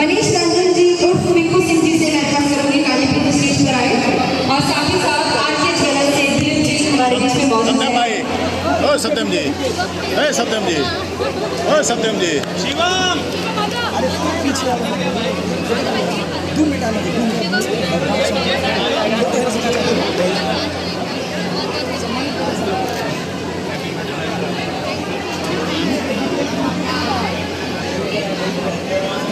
मनीष रंजन जी उर्फ मिंकू सिंह जी से मैं रिक्वेस्ट करूंगी गाजीपुर स्टेज पर आए और साथ ही साथ आरके ज्वेलर्स से दिलीप जी हमारे बीच में मौजूद हैं। ओ सत्यम जी, ए सत्यम जी, ओ सत्यम जी, शिवम, अरे पीछे आ 2 मिनट आने दो।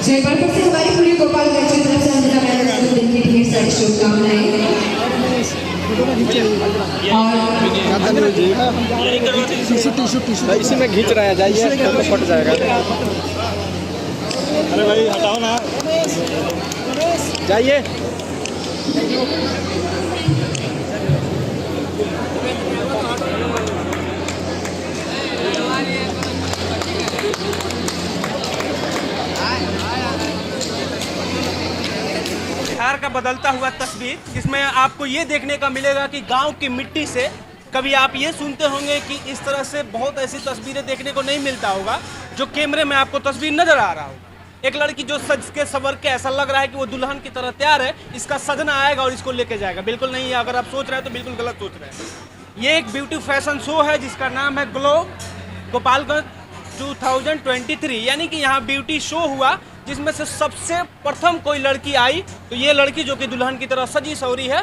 जयपुर से हमारी पूरी गोपालगंज की तरफ से अंजना मैडम को दिन की ढेर सारी शुभकामनाएं और इसी में खींच रहा है, जाइए तो फट जाएगा। अरे भाई हटाओ ना, जाइए। बिहार का बदलता हुआ तस्वीर, जिसमें आपको ये देखने का मिलेगा कि गांव की मिट्टी से कभी आप ये सुनते होंगे कि इस तरह से बहुत ऐसी तस्वीरें देखने को नहीं मिलता होगा जो कैमरे में आपको तस्वीर नजर आ रहा होगा। एक लड़की जो सज के सवर के ऐसा लग रहा है कि वो दुल्हन की तरह तैयार है, इसका सजना आएगा और इसको लेके जाएगा। बिल्कुल नहीं है, अगर आप सोच रहे हैं तो बिल्कुल गलत सोच रहे हैं। ये एक ब्यूटी फैशन शो है जिसका नाम है ग्लो गोपालगंज 2023, यानी कि यहाँ ब्यूटी शो हुआ जिसमें से सबसे प्रथम कोई लड़की आई, तो ये लड़की जो कि दुल्हन की तरह सजी सवरी है।